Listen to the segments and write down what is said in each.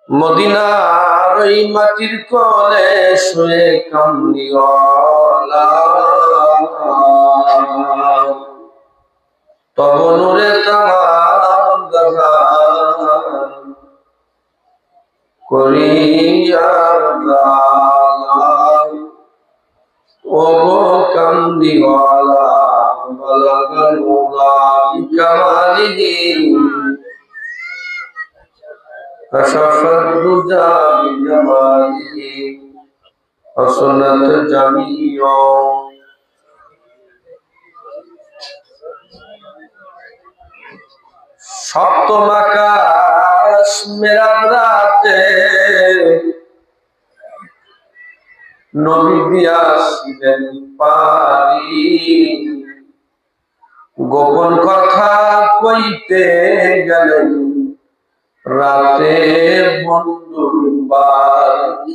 মদিনার ওই মাটির কোলে শুয়ে কামলিওয়ালা তব নূরে তামাম জাহান করিয়া ও কামলিওয়ালা বালাগাল উলা বিকামালিহি كشف الدجى بجماله حسنت جميعا সপ্তম আকাশ মেরাজ রাতে নবী দিয়াছিলেন পারি গোপন কথা কইতে গেলেন রাতে বন্ধুর বাড়ি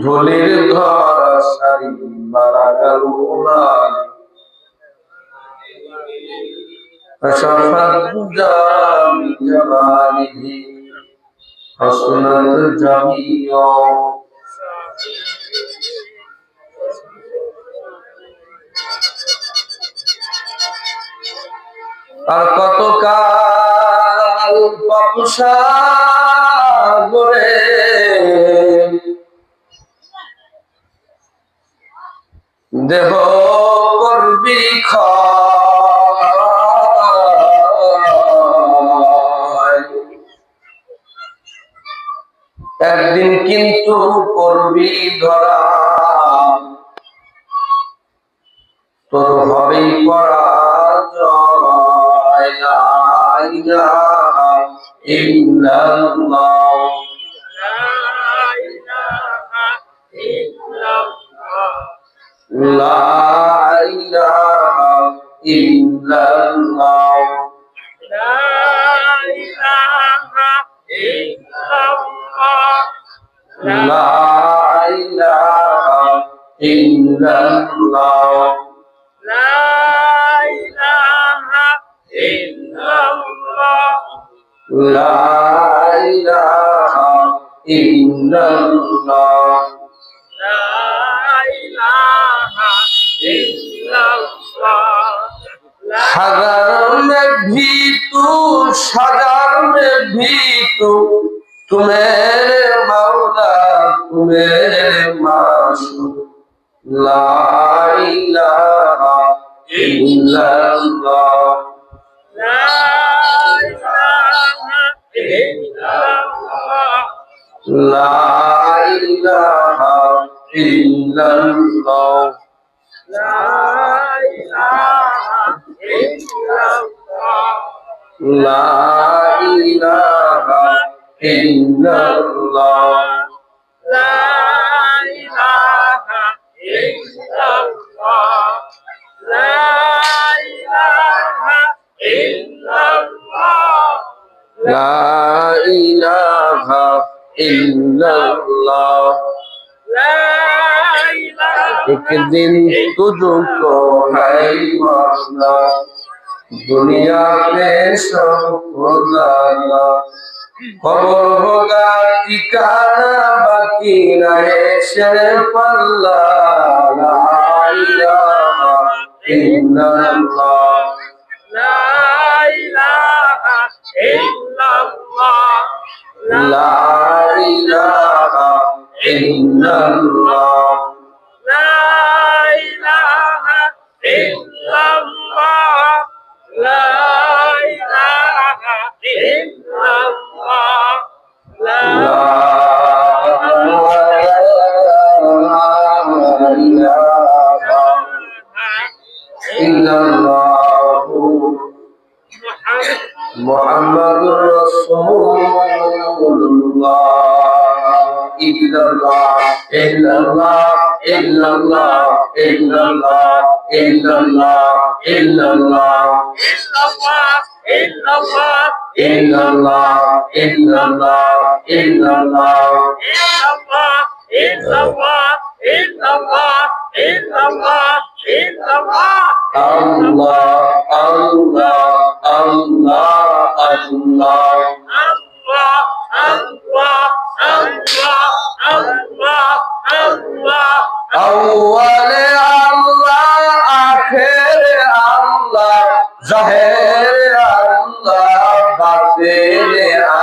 ঢোলের ধরা সারি বারাগাল ওনার আশাফাত জামি জামালিহি হাসনাত জামিয়া আর কত কাল পাপসাগরে দেহ করবি ক্ষয় একদিন কিন্তু করবি ধরা তোর হবেই পরাজয় লা ইলাহা ইল্লাল্লাহ লা ইলাহা ইল্লাল্লাহ লা ইলাহা ইল্লাল্লাহ লা ইলাহা ইল্লাল্লাহ লা ইলাহা ইল্লাল্লাহ লা ইলাহা ইল্লাল্লাহ লা ইলাহা ইল্লাল্লাহ হাজার মে भी तू हजार में भी तू तू मेरे मौला तू मेरे माशूक ला इलाहा इल्लल्लाह ला इलाहा इल्लल्लाह ला इलाहा इल्लल्लाह ला इलाहा इल्लल्लाह ला इलाहा इल्लल्लाह ला इलाहा इल्लल्लाह ला इलाहा इल्लल्लाह ला इलाहा इल्लल्लाह ला इलाहा एक दिन तुझको है मरना दुनिया पे सब गुजारना खबर होगा ठिकाना बाकी रहे शेर पल्ला ला इलाहा इल्लल्लाह ला इलाहा इल्लल्लाह ला इलाहा इल्लल्लाह ला इलाहा इल्लल्लाह ला इलाहा इल्लल्लाह ला इलाहा इल्लल्लाह मुहम्मदुर रसूलुल्लाह इल्लल्लाह इल्लल्लाह इल्लल्लाह इल्लल्लाह इल्लल्लाह इल्लल्लाह इल्लल्लाह इल्लल्लाह इल्लल्लाह इल्लल्लाह इल्लल्लाह इल्लल्लाह इल्लल्लाह इल्लल्लाह अल्लाह अल्लाह अल्लाह अल्लाह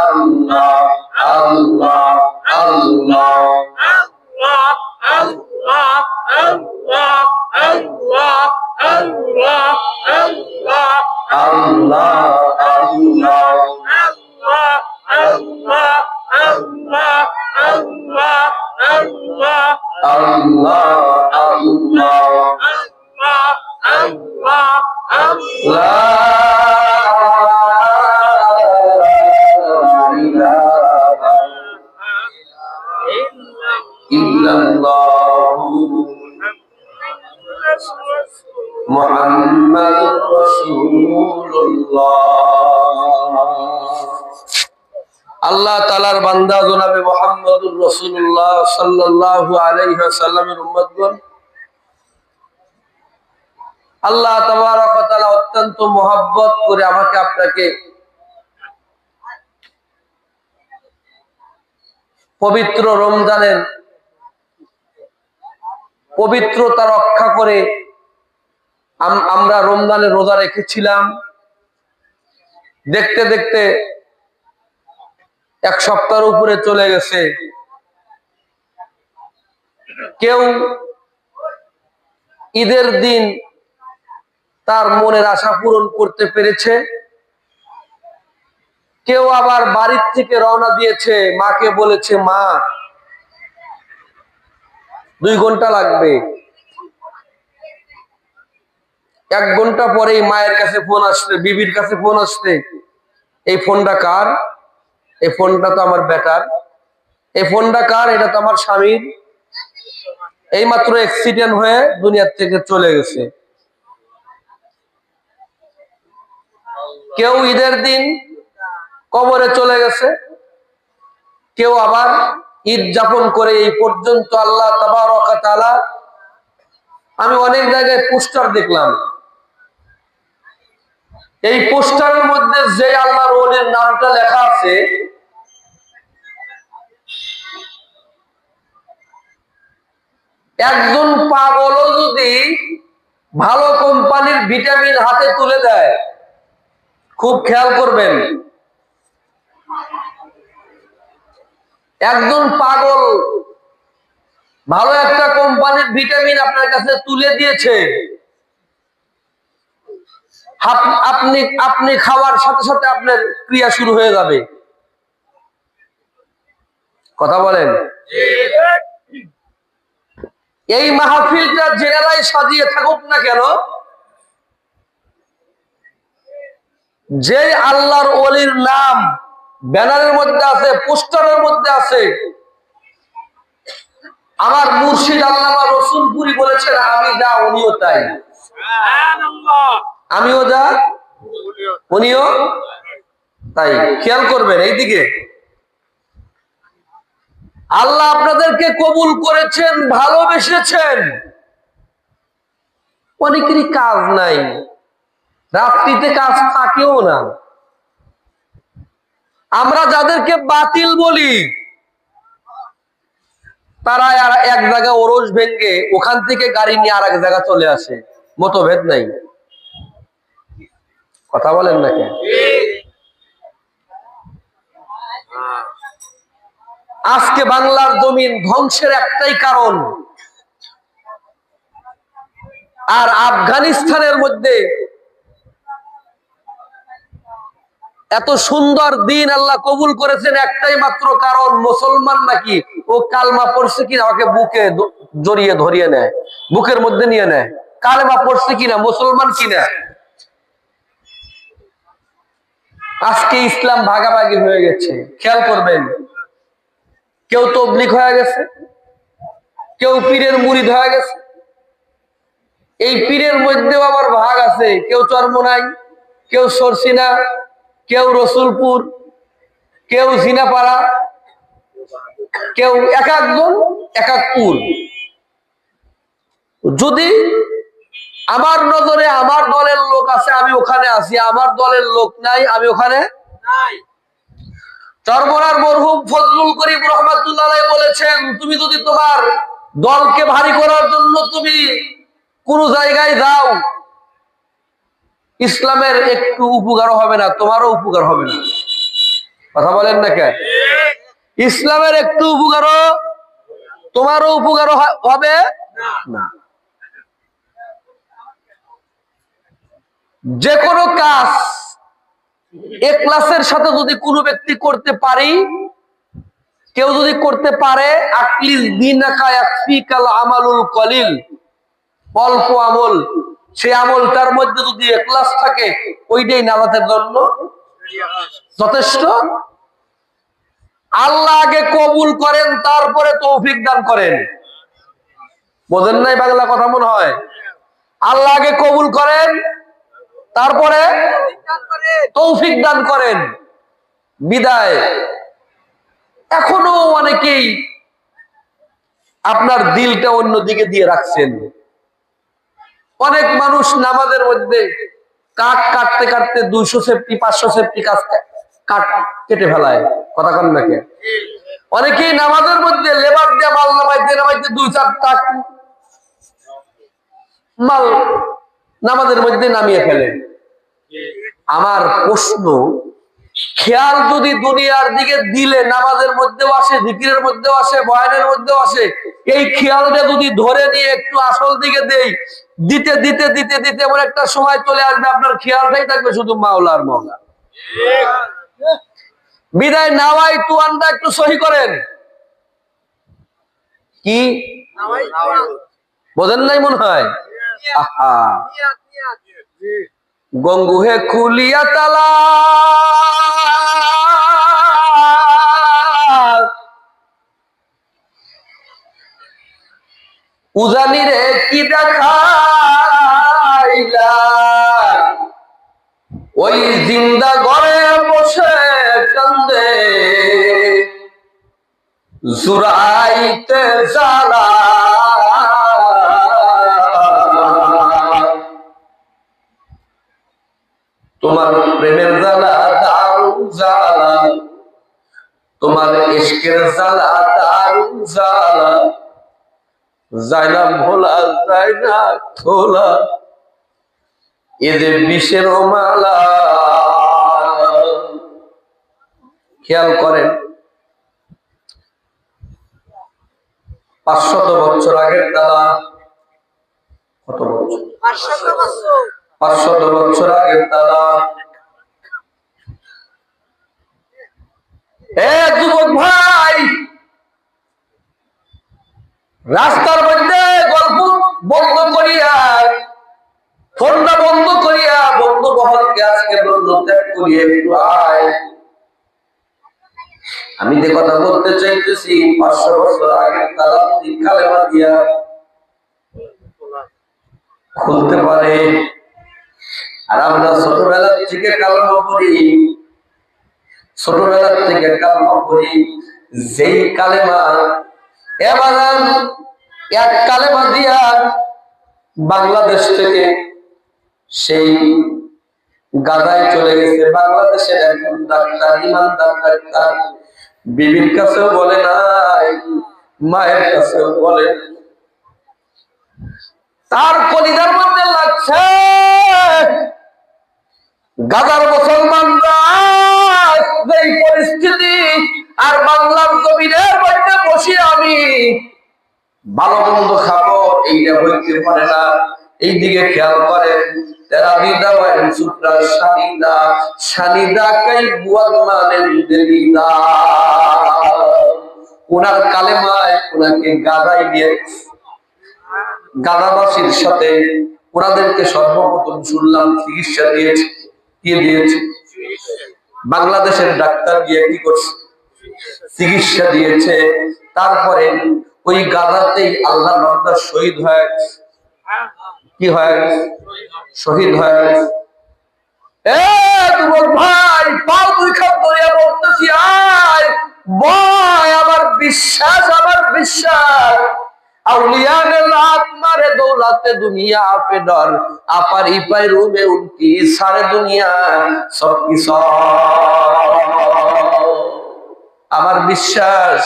আল্লাহ আল্লাহ আল্লাহ আল্লাহ আল্লাহ আল্লাহ আল্লাহ আল্লাহ আল্লাহ আল্লাহ আল্লাহ আল্লাহ আল্লাহ আল্লাহ আল্লাহ আল্লাহ আল্লাহ আল্লাহ মুহাম্মাদুর রাসূলুল্লাহ। আল্লাহ তাআলার বান্দা জনাবে মুহাম্মদুর রাসূলুল্লাহ সাল্লাল্লাহু আলাইহি ওয়াসাল্লামের উম্মতগণ, আল্লাহ তাবারক ওয়া তাআলা অত্যন্ত মহব্বত করে আমাকে আপনাকে পবিত্র রমজানের পবিত্রতা রক্ষা করে আমরা রমজানের রোজা রেখেছিলাম। দেখতে দেখতে এক সপ্তাহের উপরে চলে গেছে। কেউ ঈদের দিন তার মনের আশা পূরণ করতে পেরেছে, কেউ আবার বাড়ির থেকে রওনা দিয়েছে, মাকে বলেছে মা 2 ঘন্টা লাগবে। 1 ঘন্টা পরেই মায়ের কাছে ফোন আসছে, বিবির কাছে ফোন আসছে, এই ফোনটা কার? এই ফোনটা তো আমার বেটার। এই ফোনটা কার? এটা তো আমার স্বামীর। এইমাত্র অ্যাক্সিডেন্ট হয়ে দুনিয়ার থেকে চলে গেছে। কেউ ঈদের দিন কবরে চলে গেছে, কেউ আবার ঈদ যাপন করে এই পর্যন্ত। আল্লাহ তাবারক ওয়া তাআলা, আমি অনেক জায়গায় পোস্টার দেখলাম, এই পোস্টারের মধ্যে যে আল্লাহর ওলির নামটা লেখা আছে, একজন পাগলও যদি ভালো কোম্পানির ভিটামিন হাতে তুলে দেয়, খুব খেয়াল করবেন, একজন পাগল ভালো একটা কোম্পানির ভিটামিন আপনার কাছে তুলে দিয়েছে, আপনি খাওয়ার সাথে সাথে আপনার ক্রিয়া শুরু হয়ে যাবে। কথা বলেন? এই মাহফিলটা জেনারাই সাজিয়ে থাকুক না কেন, যে আল্লাহর ওলির নাম ব্যানারের মধ্যে আছে, পোস্টারের মধ্যে আছে, আমার মুর্শিদ আল্লামা রসুলপুরি বলেছেন আমি যা উনিও তাই। আমিও যা উনিও তাই। খেয়াল করবেন এইদিকে, আল্লাহ আপনাদেরকে কবুল করেছেন, ভালোবেসেছেন। অনেকেরই কাজ নাই, রাত্রিতে কাজ থাকেও না। আমরা যাদেরকে বাতিল বলি, তারা এক জায়গায় ওরস ভেঙে ওখান থেকে গাড়ি নিয়ে আর এক জায়গা চলে আসে, মতভেদ নাই। কথা বলেন নাকি? আজকে বাংলার জমিন ধ্বংসের একটাই কারণ, আর আফগানিস্তানের মধ্যে এত সুন্দর দিন আল্লাহ কবুল করেছেন একটাই মাত্র কারণ, মুসলমান নাকি ও কালমা পড়ছে কিনা ওকে বুকে জড়িয়ে ধরিয়ে নেয়, বুকের মধ্যে নিয়ে নেয়, কালেমা পড়ছে কিনা, মুসলমান কিনা। আজকে ইসলাম ভাগাভাগি হয়ে গেছে। খেয়াল করবেন, কেউ তবলিগ হয়ে গেছে, কেউ পীরের মুরিদ হয়ে গেছে। এই পীরের মধ্যেও আবার ভাগ আছে, কেউ চরমোনাই, কেউ সরসিনা, কেউ রসুলপুর, কেউ জিনাপাড়া, কেউ এক একজন এক একপুর। যদি আমার নজরে আমার দলের লোক আছে, আমি ওখানে আছি, আমার দলের লোক নাই, আমি ওখানে নাই। চরমোনার মরহুম ফজলুল করিম রহমাতুল্লাহ আলাইহি বলেছেন, তুমি যদি তোমার দলকে ভারী করার জন্য তুমি কোন জায়গায় যাও, ইসলামের একটু উপকার হবে না, তোমারও উপকার হবে না। কথা বলেন না কেন? ইসলামের একটু উপকারও তোমারও উপকার হবে না। যে কোনো কাজ ইখলাসের সাথে যদি কোনো ব্যক্তি করতে পারি, কেউ যদি করতে পারে, আকলিস দিনাকা ইয়াকফিকাল আমালুল কলিল, অল্প আমল, সেই আমলটার মধ্যে যদি ইখলাস থাকে, ওইটাই নাজাতের জন্য যথেষ্ট। আল্লাহ আগে কবুল করেন, তারপরে তৌফিক দান করেন। বোঝেন নাই বাংলা কথা মনে হয়? আল্লাহ আগে কবুল করেন, তারপরে তৌফিক দান করেন। বিদায় এখনো অনেকেই আপনার দিলটা অন্যদিকে দিয়ে রাখছেন। অনেক মানুষ নামাজের মধ্যে কাঠ কাটতে কাটতে 200 সেফটি 500 সেফটি কাঠ কেটে ফেলায়। কথা কন নাকি? অনেকেই নামাজের মধ্যে লেবার দিয়ে মাল নামাইতে নামাইতে 2-4 টাক মাল নামাজের মধ্যে নামিয়ে ফেলেন। আমার প্রশ্ন, খেয়াল যদি দুনিয়ার দিকে দিলে নামাজের মধ্যেও আসে, জিকিরের মধ্যেও আসে, বয়ানের মধ্যেও আসে, এই খেয়ালটা যদি ধরে নিয়ে একটু আসল দিকে দেই, দিতে দিতে দিতে দিতে এমন একটা সময় চলে আসবে আপনার খেয়ালটাই থাকবে শুধু মাওলা আর মাওলা। বিদায় নাওয়াই তুয়ানটা একটু সহি করেন। কি বোঝেন নাই মনে হয়? আহা, গঙ্গুহে খুলিয়া তালা, উজানি রে কি দেখাইলা, ওই জিন্দা ঘরে বসে কান্দে জুরাইতে জ্বালা। তোমার প্রেমের জ্বালা দারুণ জ্বালা, তোমার ইশকের জ্বালা দারুণ জ্বালা, যায় না ভোলা যায় না খোলা, এ যে বিষের মালা। খেয়াল করেন, 500 বছর আগের তালা, কত বছর? 500 বছর আগের তালা। এ যুবক ভাই, রাস্তার মধ্যে গল্প বন্ধ করিয়া, ফোনটা বন্ধ করিয়া, বন্ধু বহরকে আজকে বন্ধ ত্যাগ করিয়া একটু আয়। আমি যে কথা বলতে চাইতেছি, 500 বছর আগের তালা যদি কালেমা দিয়া খুলতে পারে, আর আমরা ছোটবেলা থেকে কালেমা পড়ি, ছোটবেলা থেকে কালেমা পড়ি, যেই কালেমা এবার এক কালেমা দিয়া বাংলাদেশ থেকে সেই গাদায় চলে গেছে। বাংলাদেশের একজন ডাক্তার, ইমানদার ডাক্তার, বিবির কাছেও বলে নাই, মায়ের কাছেও বলে, তার কলিজার মধ্যে লাগছে গাদার মুসলমানরা এই পরিস্থিতি, আর বাংলার জমিনের মধ্যে বসে আমি ভালো মন্দ খাবো, এইটা হইতে পারে না। এইদিকে খেয়াল করেন, ওনার কালেমায় ওনাকে গাদায় দিয়ে, গাদাবাসীর সাথে ওনাদেরকে সর্বপ্রথম শুনলাম চিকিৎসা দিয়েছে। কি দিয়েছে? বাংলাদেশের ডাক্তার গিয়ে কি করছে? চিকিৎসা দিয়েছে। তারপরে ওই গাদাতেই আল্লাহ বান্দা শহীদ হয়। কি হয়? শহীদ হয়। এ যুবক ভাই, পাও দুই খাপ ধরিয়া বলতেছি, আয় বয়, আমার বিশ্বাস, আমার বিশ্বাস, আউলিয়া ने लात मारे दौलते दुनिया पे डर, अपर इपाई रूबे उनकी सारे दुनिया सबकी सब। আমার বিশ্বাস,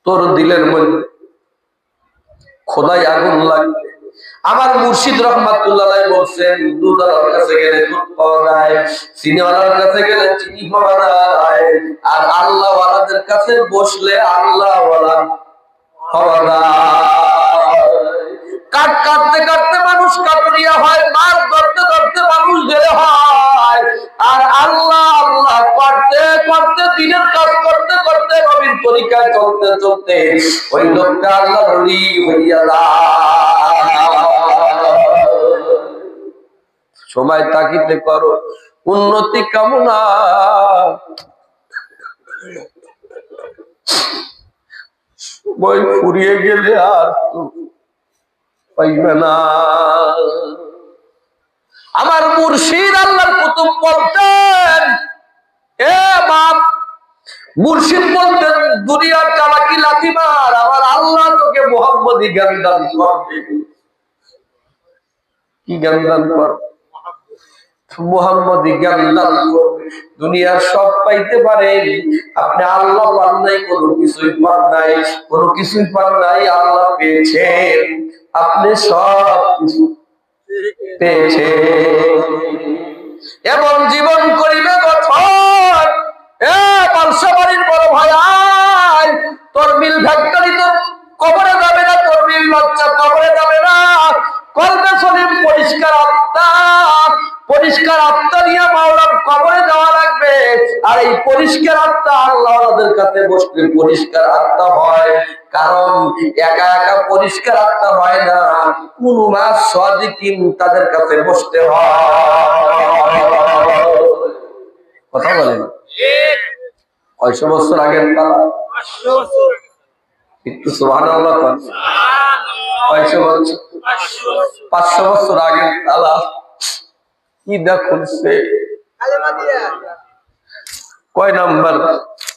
তোর দিলের মধ্যে খোদাই আগুন লাগবে, আমার মুর্শিদ রহমাতুল্লাহ বলছেন, দুধওয়ালার কাছে গেলে দুধ পাওয়া যায়, চিনিওয়ালার কাছে গেলে চিনি পাওয়া যায়, আর আল্লাহ ওয়ালাদের কাছে বসলে আল্লাহ ওয়ালা পাওয়া যায়। কাট কাটতে কাটতে মানুষ কাটুরিয়া হয়, মার ধরতে ধরতে মানুষ জেলে হয়, আর আল্লাহ আল্লাহ করতে করতে দিনের কাজ করতে করতে নবীর তরিকায় চলতে চলতে ওই লোকটা আল্লাহ ওলি হইয়া যায়। সময় তাকিতে করো, উন্নতি কামনা, বই ফুরিয়ে গেলে আর পাইবে না। আমার মুর্শিদ আল্লাহর কুতুব বলতেন, এ বাপ, মুর্শিদ বলতেন, দুনিয়ার চালাকি লাথি মার, আমার আল্লাহ তোকে মুহাম্মদী জ্ঞান দান করবে। কি জ্ঞান দান করবে? মুহাম্মদী জ্ঞান দান করবে। দুনিয়ার সব পাইতে পারেন, আপনি আল্লাহ পান নাই, কোনো কিছুই পান নাই, কোনো কিছুই পান নাই, আল্লাহ পেয়েছেন, আপনি সব কিছু পেয়েছেন। এমন জীবন করিবে গঠন, এ বালসাবাড়ির বড় ভাই, আয় তোর মিল ফ্যাক্টরি তো কবরে যাবে না, তোর মিল বাচ্চা কবরে যাবে না, কলবে সলিম পরিষ্কার আত্মা, পরিষ্কার আত্মা নিয়ে মাওলার কবরে যাওয়া লাগবে। আর এই পরিষ্কার আত্মা আল্লাহর কাছে বসলে পরিষ্কার আত্মা হয়, কারণ একা একা পরিষ্কার আত্মা হয় না, কোন মাস সাদিকিন তাদের কাছে বসতে হয়। কথা বলেন, কয়শো বছর আগের তালা? একটু সুবহানাল্লাহ কন। কয়শো বছর? 500 বছর আগের তালা। কি দেখুন সে কয় নাম্বার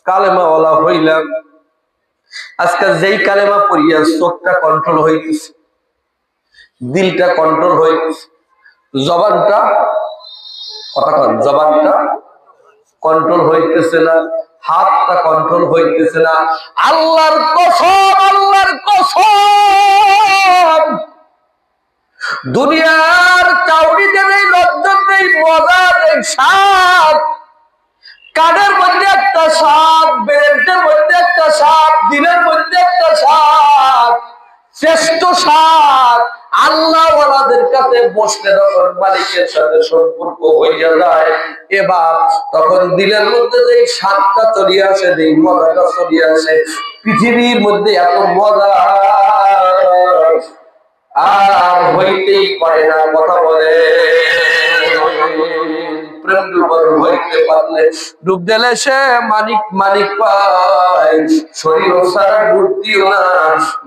কালেমাওয়ালা হইলাম। আজকে যেই কালেমা পড়িয়া চোখটা কন্ট্রোল হইতেছে, দিলটা কন্ট্রোল হইতেছে, জবানটা, কথা কন, জবানটা কন্ট্রোল হইতেছে না, হাতটা কন্ট্রোল হইতেছে না। আল্লাহর কসম, আল্লাহর কসম, দুনিয়ার চাউরিতে নেই, লজ্জত নেই, মজা নেই, স্বাদ, কানের মধ্যে একটা স্বাদ, বেরেন্টের মধ্যে একটা স্বাদ, দিলের মধ্যে একটা স্বাদ, শ্রেষ্ঠ স্বাদ। আল্লাহ ওয়ালাদের কাছে বসলে যখন মালিকের সাথে সম্পর্ক হইয়া যায়, এবার তখন দিলের মধ্যে যে স্বাদটা চলিয়ে আসে, যে মজাটা চলিয়ে আসে, পৃথিবীর মধ্যে এত মজা আর হইতেই পারে না। কথা বলে, প্রেম হইতে পারলে ডুব দিলে সে মানিক মানিক পায়, শরীর সারা বুদ্ধিও না,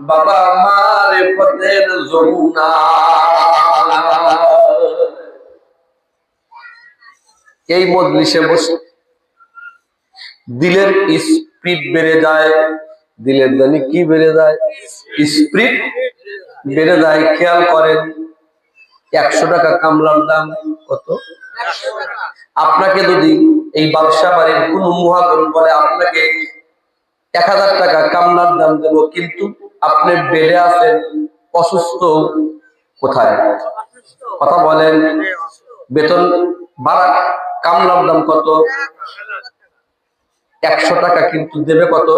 বাবা মারে পথের যমুনা। এই মজলিসে বসে দিলের স্পিড বেড়ে যায়, দিলের জানি কি বেড়ে যায়, স্পিড বেড়ে যায়। খেয়াল করেন, 100 টাকা কামলার দাম কত? আপনাকে যদি এই ব্যবসা বাড়ির কোন মহাজন বলে আপনাকে 1000 টাকা কামলার দাম দেব, কিন্তু আপনি বেড়ে আছেন, অসুস্থ, কোথায়? কথা বলেন, বেতন বাড়া, কামলার দাম কত? 100 টাকা, কিন্তু দেবে কত?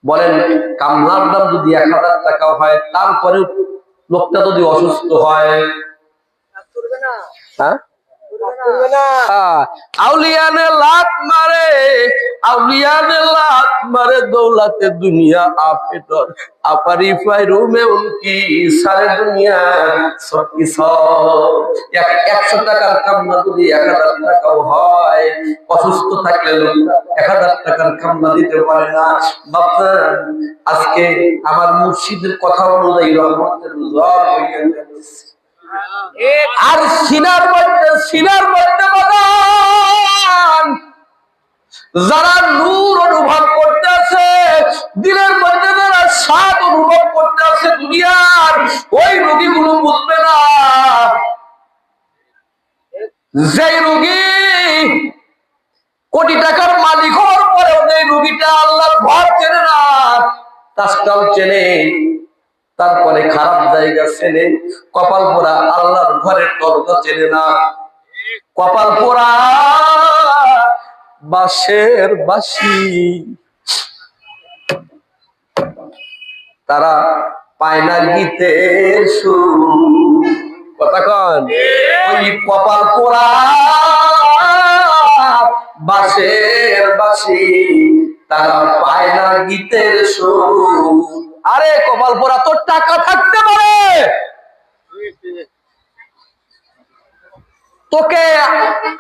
বলেন, কামলার দাম যদি 1000 টাকা হয়, তারপরে লোকটা যদি অসুস্থ হয়, হ্যাঁ, আউলিয়ানে লাত মারে, আউলিয়ানে লাত মারে, দৌলতে দুনিয়া আপে তোর আপারি ফাইরু মে উনকি সারে দুনিয়া সবকি সব। 100 টাকার কামনা যদি 1000 টাকাও হয়, অসুস্থ থাকলে লোকটা 1000 টাকার কামনা দিতে পারে না। বাপজান, আজকে আমার মুর্শিদের কথা অনুযায়ী রহমতের জ্বর হইয়া যাচ্ছে, আর সিনার মধ্যে যারা নূর অনুভব করতে আছে, দিলের মধ্যে যারা স্বাদ অনুভব করতে আছে দুনিয়ার, ওই রোগীগুলো বুঝবে না। যে রোগী কোটি টাকার মালিক হওয়ার পরেও যে রোগীটা আল্লাহর ঘর চেনে না, তাসকাল চেনে, তারপরে খারাপ জায়গা চেনে, কপাল পোড়া আল্লাহর ঘরের দরজা চেনে না, কপাল পোড়া বাঁশের বাঁশি, তারা পায় না গীতের সুর। কথা কন, ওই কপাল পোড়া বাঁশের বাঁশি, তারা পায় না গীতের সুর। আরে কপাল পোড়া, তোর টাকা থাকতে পারে, তোকে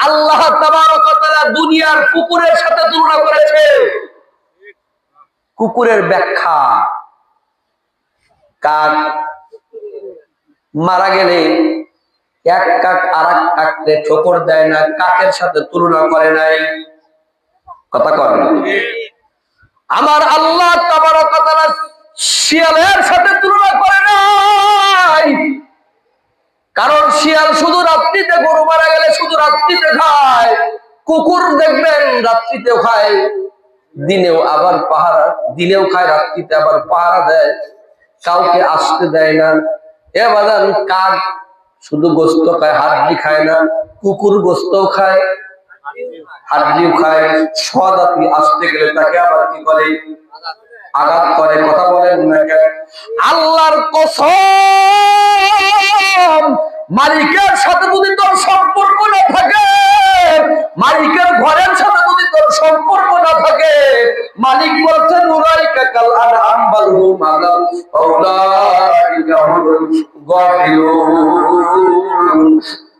আল্লাহ তাবারক ওয়া তাআলা দুনিয়ার কুকুরের সাথে তুলনা করেছে। কুকুরের ব্যাখ্যা, কাক মারা গেলে এক কাক আর এক কাককে ঠোকর দেয় না, কাকের সাথে তুলনা করে নাই। কথা কর, আমার আল্লাহ তাবারক ওয়া তাআলা শিয়ালের সাথে তুলনা করে নাই, কারণ শিয়াল শুধু রাত্রিতে, গরু মারা গেলে শুধু রাত্রিতে খায়, কুকুর দেখবেন রাত্রিতেও খায়, দিনেও আবার পাহারা, দিনেও খায় রাত্রিতে আবার পাহারা দেয়, কাউকে আসতে দেয় না। এ বাজান, কাক শুধু গোস্ত খায়, হাড্ডি খায় না, কুকুর গোস্তও খায় হাড্ডিও খায়, সদাতি আসতে গেলে তাকে আবার কি করে, আঘাত করে। কথা বলেন না কেন? আল্লাহর কসম, মালিকের সাথে যদি তোর সম্পর্ক না থাকে, মালিকের ঘরের সাথে যদি তোর সম্পর্ক না থাকে, মালিক বলছেন উলাইকা কাল আনআম বাল হুম আযাল উলাইকা হুমুল গাফিলুন।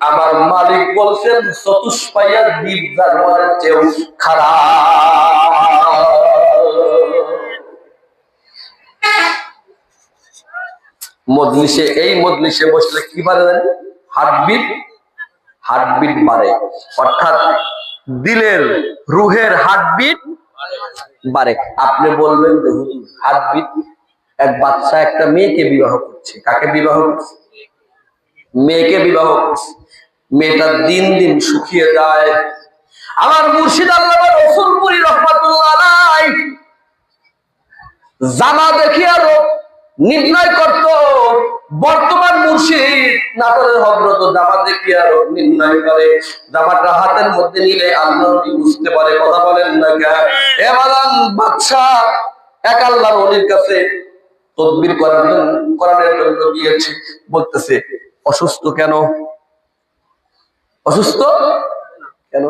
আমার মালিক বলছেন চতুষ্পাইয়া দ্বীপ জানোয়ারের চেয়েও খারাপ। মজলিসে, এই মজলিসে বসলে কি বাড়ে জানেন? হার্টবিট বাড়ে, অর্থাৎ দিলের রুহের হার্টবিট বাড়ে। আপনি বলবেন যে হুজুর, হার্টবিট, এক বাচ্চা একটা মেয়েকে বিবাহ করছে। কাকে বিবাহ করছে? মেয়েকে বিবাহ করছে। মেয়েটা দিন দিন শুকিয়ে যায়। আমার মুর্শিদ আল্লামা রসুলপুরি রহমাতুল্লাহ আলাইহি জামা দেখিয়া রোগ নির্ণয় করত। বর্তমান মুর্শিদ নাটোরের হযরত জামা দেখিয়া রোগ নির্ণয় করে। জামাটা হাতের মধ্যে নিলে আল্লাহ বুঝতে পারে। কথা বলেন না কেন? এ বালান বাদশা এক আল্লাহর ওলির কাছে তদবির করানোর জন্য গিয়েছে। বলতেছে, অসুস্থ কেন? অসুস্থ কেন?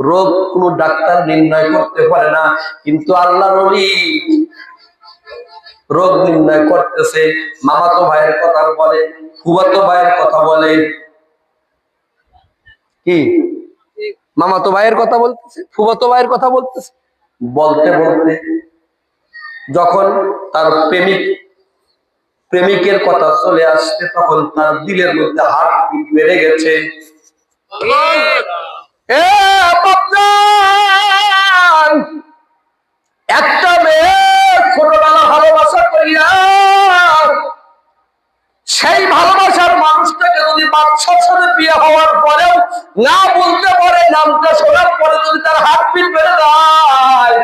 রোগ কোন ডাক্তার নির্ণয় করতে পারে না, কিন্তু আল্লাহর ওলি রোগ নির্ণয় করতেছে। মামাতো ভাইয়ের কথা বলে, ফুফাতো ভাইয়ের কথা বলে, কি মামাতো ভাইয়ের কথা বলতেছে, ফুফাতো ভাইয়ের কথা বলতেছে। বলতে বলতে যখন তার প্রেমিকের কথা চলে আসছে, তখন তার দিলের মধ্যে হার্টবিট বেড়ে গেছে। একটা মেয়ে ছোটবেলা ভালোবাসা করিয়া সেই ভালোবাসার মানুষটাকে যদি বাচ্চার সাথে বিয়ে হওয়ার পরেও না বলতে পারে, নামটা শোনার পরে যদি তার হার্টবিট বেড়ে যায়,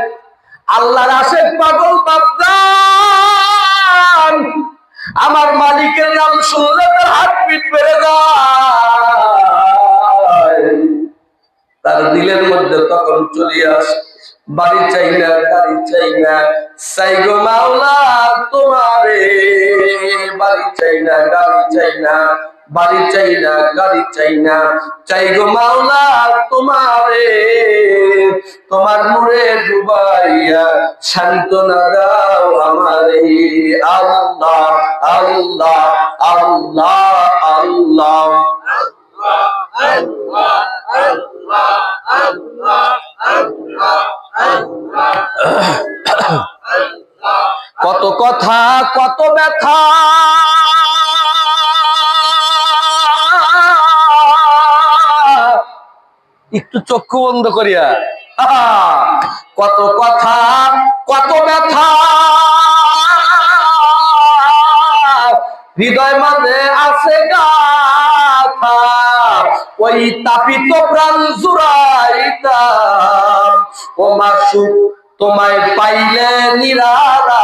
আল্লাহর আশেক পাগল বাপদান, আমার মালিকের নাম শুনলে তার হার্টবিট বেড়ে যায়। তার দিলের মধ্যে তখন চলে আসে, বাড়ি চাই না, গাড়ি চাই না, চাই গো মাওলা তোমারে। বাড়ি চাই না, গাড়ি চাই না, বাড়ি চাই না, গাড়ি চাই না, চাই গো মাওলা তোমারে। তোমার নূরে ডুবাইয়া সান্ত্বনা দাও আমারে। আল্লাহ আল্লাহ আল্লাহ আল্লাহ আল্লাহ আল্লাহ আল্লাহ আল্লাহ আল্লাহ। কত কথা, কত ব্যথা, একটু চক্ষু বন্ধ করিয়া, কত কথা, কত ব্যথা, হৃদয় মাঝে আছে গাথা। ওই তাপিত প্রাণ জুড়াইতাম, ও মাসুক তোমায় পাইলে নিরালা।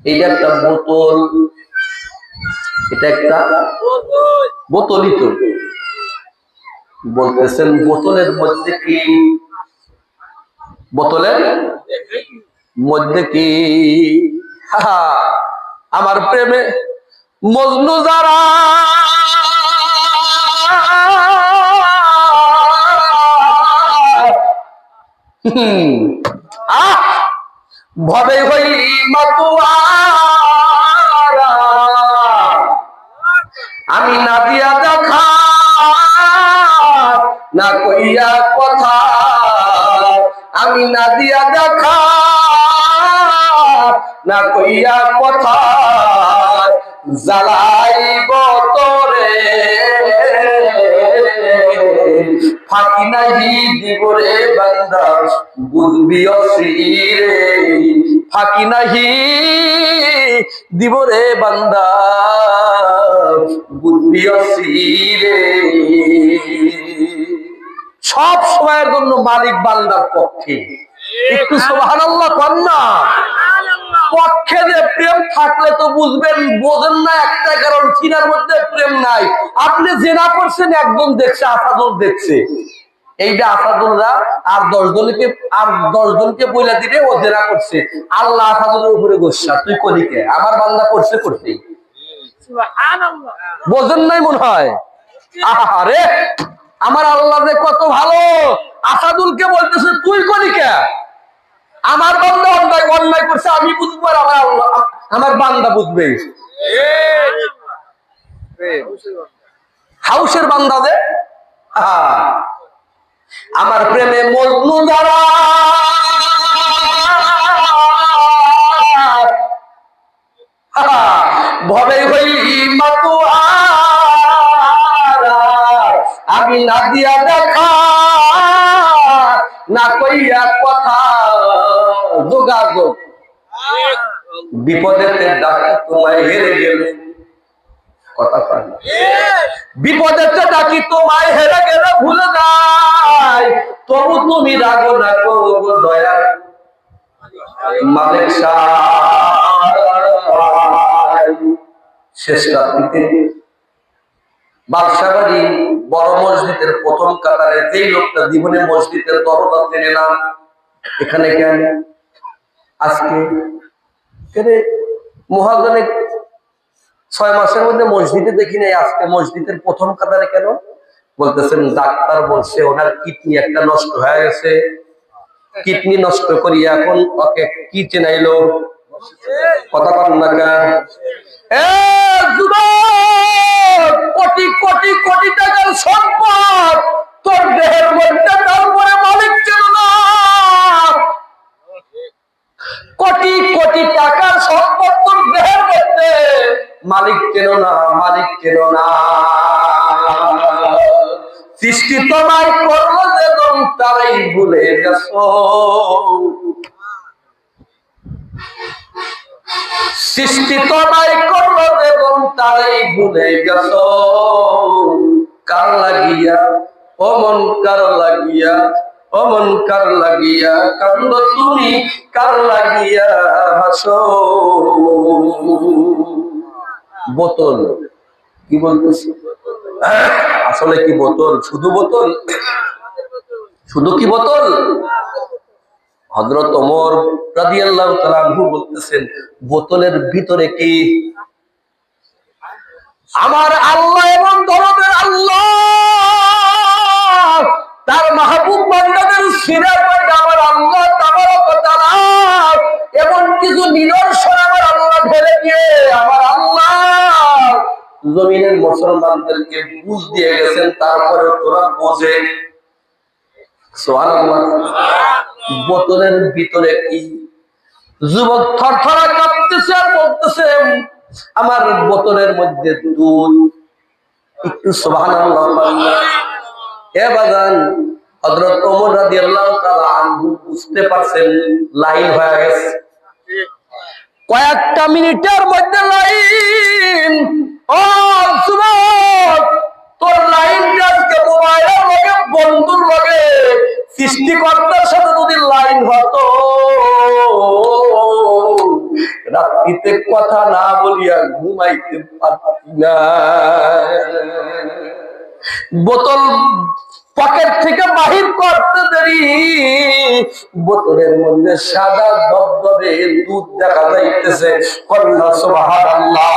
এইটা একটা বোতল, এটা একটা বোতলই তো। বলতেছেন বোতলের মধ্যে কি, বোতলের মধ্যে কি? আমার প্রেমে মজনু যারা, ভবে হইলি মাতুয়ারা, আমি না দিয়া দেখা না কইয়া কথা, আমি না দিয়া দেখা না কইয়া কথা, জ্বালাইব তোরে ফাঁকি নাহি দিব রে বান্দা, বুঝবি অসিরে ফাঁকি নাহি দিব রে বান্দা, বুঝবি অসিরে। সব সময়ের জন্য মালিক বান্দার পক্ষে। একটু সুবহানাল্লাহ কর না। পক্ষে যে প্রেম থাকলে তো বুঝবেন, বোঝেন না একটা কারণ, সিনার মধ্যে প্রেম নাই। আপনি জেনা করছেন, একজন দেখছে, আসাদুল দেখছে, এইটা আসাদুলরা আর 10 জনকে বইলা দিলে ও জেনা করছে। আল্লাহ আসাদুলের উপরে গোসা, তুই করিকে আমার বান্দা করছে করতেই, বোঝেন নাই মনে হয়। আরে আমার আল্লাহ যে কত ভালো, আসাদুলকে বলতেছে তুই করিকে, আমার বান্দা অন্যায় করছে, আমি বুঝবো আর আমার আল্লাহ আমার বান্দা বুঝবে। হাউসের বান্দা যে আমার প্রেমে মজনু যারা, ভবে হইলি মাতুয়ারা, আমি না দিয়া দেখা না কইয়া কথা, যোগাযোগ বিপদেতে ডাকি তোমায় হেরে গেলে, কথা পাই বিপদেতে ডাকি তোমায় হেরে গেলে ভুলে যায়, তবু তুমি রাগো না করবো দয়া মালিক শেষ রাত্রিতে বাদশাবাড়ি বড় মসজিদের প্রথম কাতারে যেই লোকটা জীবনে মসজিদের দরজা চেনে না, এখানে কেন আজকে মহাজনে 6 মাসের মধ্যে মসজিদে দেখি নাই, আজকে মসজিদের প্রথম কাতারে কেন? বলতেছেন ডাক্তার বলছে ওনার কিডনি একটা নষ্ট হয়ে গেছে, কিডনি নষ্ট করিয়া এখন ওকে কি চেনাইলো, কথা কন না কেন? কোটি কোটি কোটি টাকার সম্পদ তোর দেহের মধ্যে, তারপরে মালিক চেন না। কোটি কোটি টাকার সম্পদ তোর দেহের মধ্যে, মালিক চেন না, মালিক চেন না। সৃষ্টি তোমায় করলো যেমন তারাই ভুলে গেছো, সৃষ্টি তোমায় করলো এবং তারাই ভুলে গেছো, কার লাগিয়া অমন কার লাগিয়া, অমন কার লাগিয়া কান্দ তুমি, কার লাগিয়া হাসো। বোতল কি বলতেছি, আসলে কি বোতল? শুধু বোতল, শুধু কি বোতল? হযরত ওমর রাদিয়াল্লাহু তাআলা আনহু বলতেছেন বোতলের ভিতরে কি? আমার আল্লাহ এবং দরদের আল্লাহ তার মাহবুব বান্দাদের সিনার মধ্যে আমার আল্লাহ তাবারক ওয়া তাআলা এমন কিছু নিদর্শন আমার আল্লাহ ঢেলে দিয়ে আমার আল্লাহ জমিনের মুসলমানদেরকে বুঝ দিয়ে গেছেন, তারপরে তোরা বোঝে। সুবহানাল্লাহ। বোতলের ভিতরে কি? যুবক থরথরা কাঁপতেছে আর বলতেছে আমার বোতলের মধ্যে দুধ। একটু সুবহানাল্লাহ। এ বাজান, হযরত ওমর রাদিয়াল্লাহু তাআলা আনহু বুঝতে পারছেন লাইন হয়ে গেছে, কয়েকটা মিনিটের মধ্যে লাইন। ও যুবক, তোর লাইনটা আজকে মোবাইলের লগে, বন্ধুর লগে, সৃষ্টিকর্তার সাথে যদি লাইন হতো, রাত্রি রাত্রিতে কথা না বলিয়া ঘুমাইতে পারছি না। বোতল পকেট থেকে বাহির করতে দেরি, বোতলের মধ্যে সাদা দবদবে দুধ দেখা যাইতেছে। কন্যা সুবহানাল্লাহ।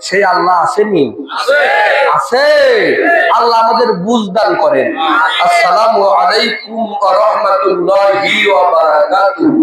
সেই আল্লাহ আসেনি? আছে। আল্লাহ আমাদের বুঝদান করেন। আসসালামু আলাইকুম ওয়া রাহমাতুল্লাহি ওয়া বারাকাতুহু।